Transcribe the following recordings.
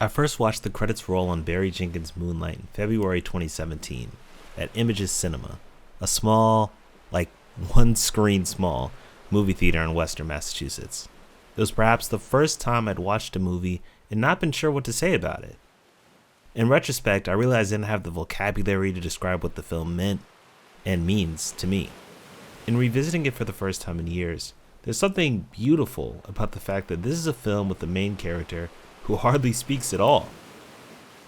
I first watched the credits roll on Barry Jenkins' Moonlight in February 2017 at Images Cinema, a small, like one screen small, movie theater in Western Massachusetts. It was perhaps the first time I'd watched a movie and not been sure what to say about it. In retrospect, I realized I didn't have the vocabulary to describe what the film meant and means to me. In revisiting it for the first time in years, there's something beautiful about the fact that this is a film with the main character who hardly speaks at all.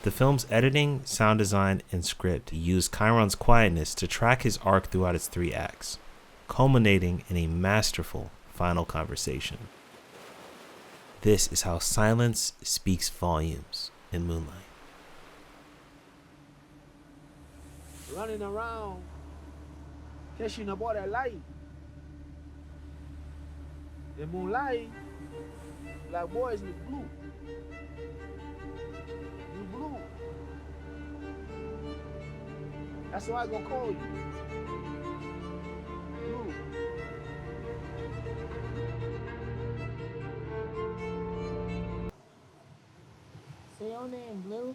The film's editing, sound design, and script use Chiron's quietness to track his arc throughout its 3 acts, culminating in a masterful final conversation. This is how silence speaks volumes in Moonlight. Running around, catching up all that light. In Moonlight, black boys look blue. You blue. That's what I gonna call you. Blue. Say your name, Blue.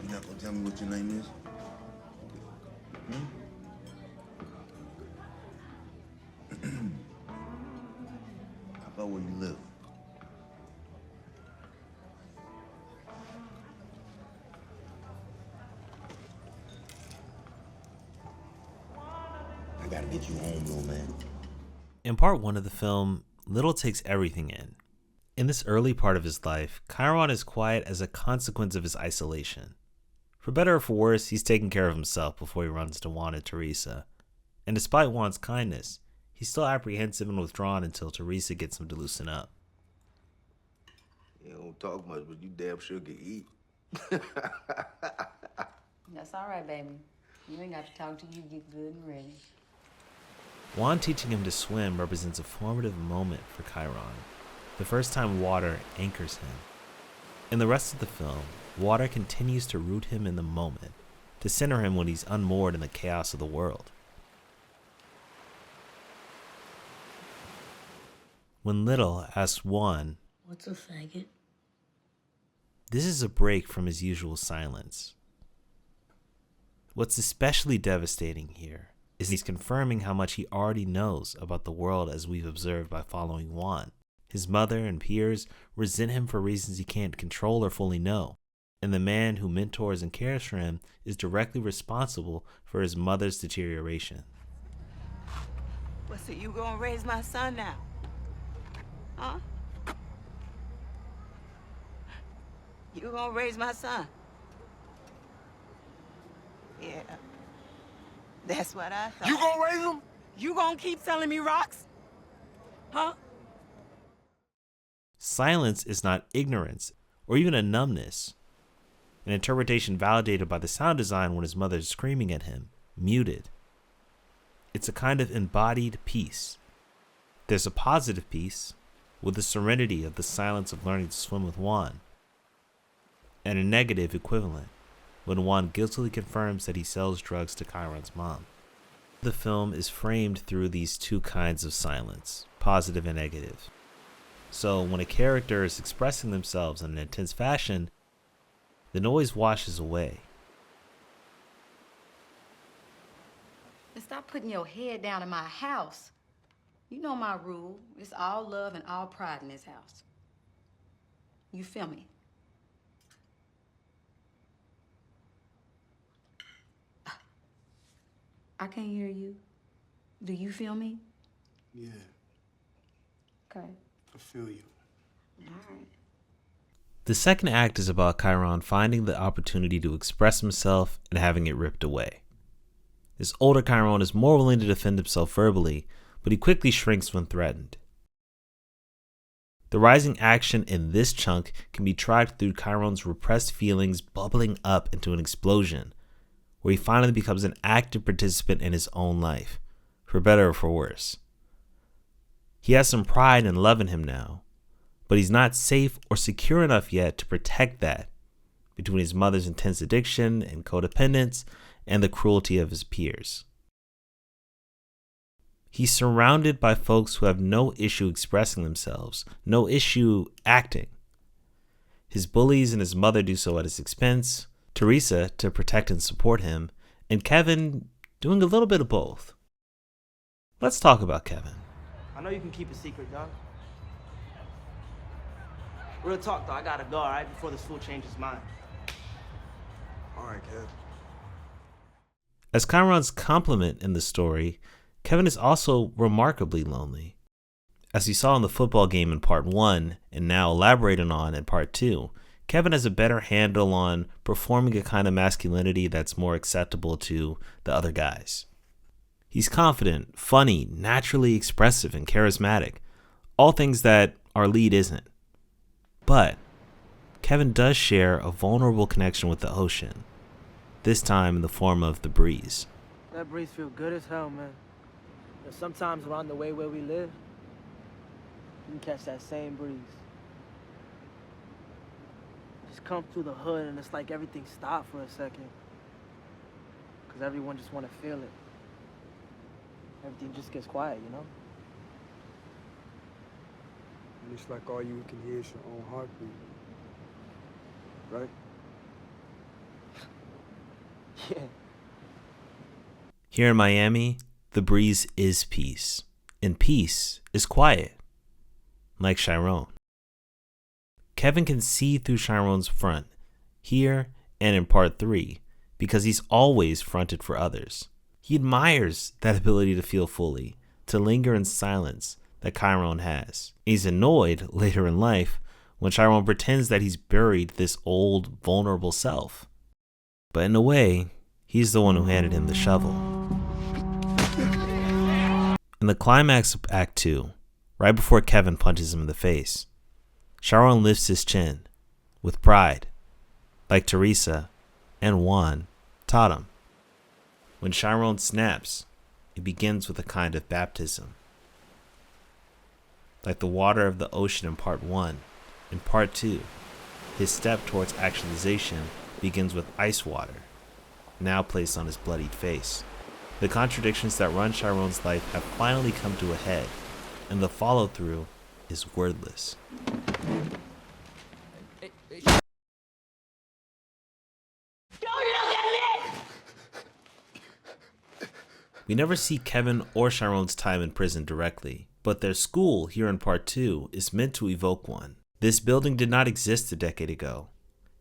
You not gonna tell me what your name is? How about where you live? I gotta get you home, little man. In part 1 of the film, Little takes everything in. In this early part of his life, Chiron is quiet as a consequence of his isolation. For better or for worse, he's taking care of himself before he runs to Juan and Teresa. And despite Juan's kindness, he's still apprehensive and withdrawn until Teresa gets him to loosen up. You don't talk much, but you damn sure can eat. That's all right, baby. You ain't got to talk till you get good and ready. Juan teaching him to swim represents a formative moment for Chiron, the first time water anchors him. In the rest of the film, water continues to root him in the moment, to center him when he's unmoored in the chaos of the world. When Little asks Juan, What's a faggot? this is a break from his usual silence. What's especially devastating here is he's confirming how much he already knows about the world as we've observed by following Juan. His mother and peers resent him for reasons he can't control or fully know. And the man who mentors and cares for him is directly responsible for his mother's deterioration. Well, so you gonna raise my son now? Huh? You gonna raise my son? Yeah. That's what I thought. You gonna raise him? You gonna keep selling me rocks? Huh? Silence is not ignorance or even a numbness. An interpretation validated by the sound design when his mother is screaming at him, muted. It's a kind of embodied peace. There's a positive peace, with the serenity of the silence of learning to swim with Juan, and a negative equivalent, when Juan guiltily confirms that he sells drugs to Chiron's mom. The film is framed through these 2 kinds of silence, positive and negative. So when a character is expressing themselves in an intense fashion, the noise washes away. And stop putting your head down in my house. You know my rule. It's all love and all pride in this house. You feel me? I can't hear you. Do you feel me? Yeah, Okay. I feel you. All right. The second act is about Chiron finding the opportunity to express himself and having it ripped away. This older Chiron is more willing to defend himself verbally, but he quickly shrinks when threatened. The rising action in this chunk can be tracked through Chiron's repressed feelings bubbling up into an explosion, where he finally becomes an active participant in his own life, for better or for worse. He has some pride and love in him now, but he's not safe or secure enough yet to protect that, between his mother's intense addiction and codependence and the cruelty of his peers. He's surrounded by folks who have no issue expressing themselves, no issue acting. His bullies and his mother do so at his expense, Teresa to protect and support him, and Kevin doing a little bit of both. Let's talk about Kevin. I know you can keep a secret, dog. Real talk, though, I gotta go, all right, before this fool changes his mind. All right, Kev. As Chiron's complement in the story, Kevin is also remarkably lonely. As you saw in the football game in part 1, and now elaborated on in part 2, Kevin has a better handle on performing a kind of masculinity that's more acceptable to the other guys. He's confident, funny, naturally expressive, and charismatic, all things that our lead isn't. But Kevin does share a vulnerable connection with the ocean, this time in the form of the breeze. That breeze feel good as hell, man. Sometimes around the way where we live, you can catch that same breeze. Just come through the hood and it's like everything stopped for a second. Because everyone just want to feel it. Everything just gets quiet, you know? And it's like all you can hear is your own heartbeat. Right? Yeah. Here in Miami, the breeze is peace, and peace is quiet, like Chiron. Kevin can see through Chiron's front, here and in part 3, because he's always fronted for others. He admires that ability to feel fully, to linger in silence that Chiron has. He's annoyed later in life when Chiron pretends that he's buried this old, vulnerable self. But in a way, he's the one who handed him the shovel. In the climax of Act 2, right before Kevin punches him in the face, Chiron lifts his chin with pride, like Teresa and Juan taught him. When Chiron snaps, it begins with a kind of baptism. Like the water of the ocean in part 1, in part 2, his step towards actualization begins with ice water, now placed on his bloodied face. The contradictions that run Chiron's life have finally come to a head, and the follow-through is wordless. We never see Kevin or Chiron's time in prison directly, but their school here in part 2 is meant to evoke one. This building did not exist a decade ago.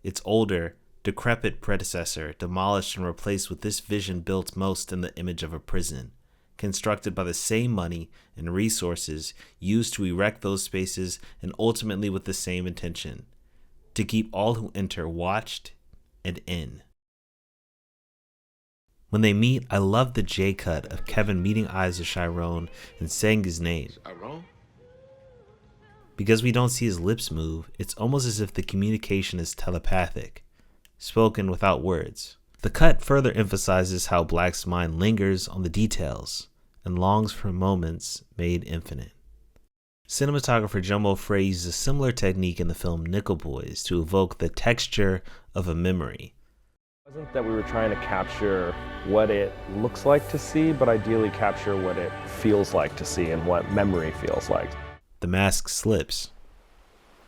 Its older, decrepit predecessor demolished and replaced with this vision built most in the image of a prison, constructed by the same money and resources used to erect those spaces, and ultimately with the same intention, to keep all who enter watched and in. When they meet, I love the J-cut of Kevin meeting eyes with Chiron and saying his name. Chiron? Because we don't see his lips move, it's almost as if the communication is telepathic, spoken without words. The cut further emphasizes how Black's mind lingers on the details and longs for moments made infinite. Cinematographer Jomo Fray uses a similar technique in the film Nickel Boys to evoke the texture of a memory. It wasn't that we were trying to capture what it looks like to see, but ideally capture what it feels like to see and what memory feels like. The mask slips.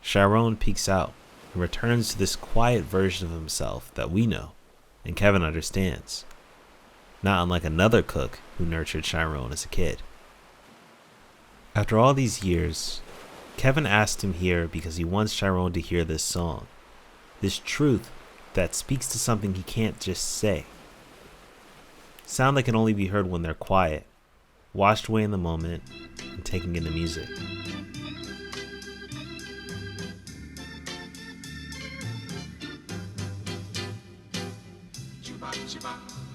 Chiron peeks out and returns to this quiet version of himself that we know and Kevin understands, not unlike another cook who nurtured Chiron as a kid. After all these years, Kevin asked him here because he wants Chiron to hear this song, this truth that speaks to something he can't just say. Sound that can only be heard when they're quiet, washed away in the moment, and taking in the music.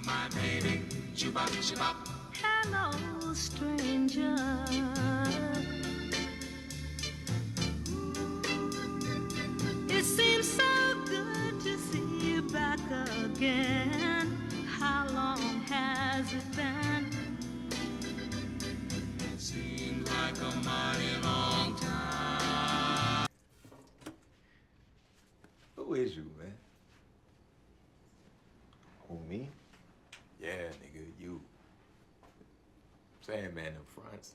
My baby, hello, stranger. It seems so good to see you back again. How long has it been? Seems like a mighty long time. Who is you, man? Who, me? Yeah, nigga, you. Saying, man, them fronts.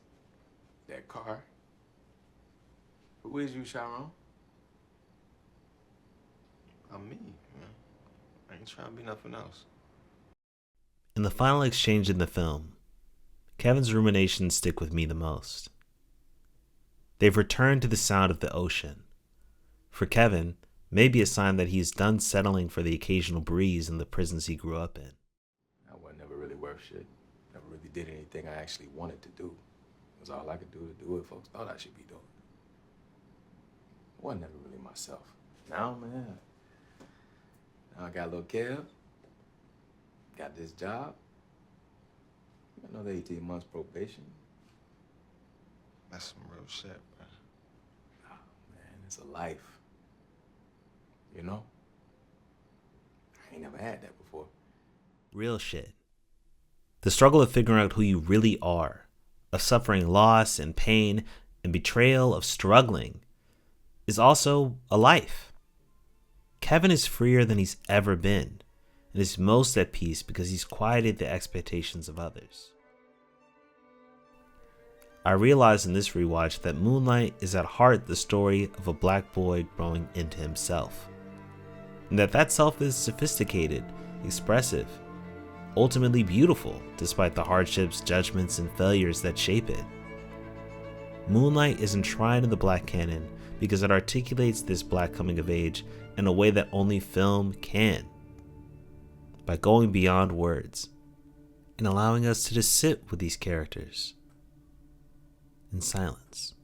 That car. Who is you, Sharon? I'm me, man. I ain't trying to be nothing else. In the final exchange in the film, Kevin's ruminations stick with me the most. They've returned to the sound of the ocean. For Kevin, maybe a sign that he's done settling for the occasional breeze in the prisons he grew up in. I was never really worth shit. Never really did anything I actually wanted to do. It was all I could do to do what folks thought I should be doing. I wasn't never really myself. Now, man, now I got a little Kev, got this job, another 18 months probation. That's some real shit, man. Oh, man, it's a life. You know? I ain't never had that before. Real shit. The struggle of figuring out who you really are, of suffering loss and pain and betrayal, of struggling, is also a life. Kevin is freer than he's ever been, and is most at peace because he's quieted the expectations of others. I realized in this rewatch that Moonlight is at heart the story of a black boy growing into himself, and that self is sophisticated, expressive, ultimately beautiful despite the hardships, judgments, and failures that shape it. Moonlight is enshrined in the Black canon because it articulates this Black coming of age in a way that only film can, by going beyond words and allowing us to just sit with these characters in silence.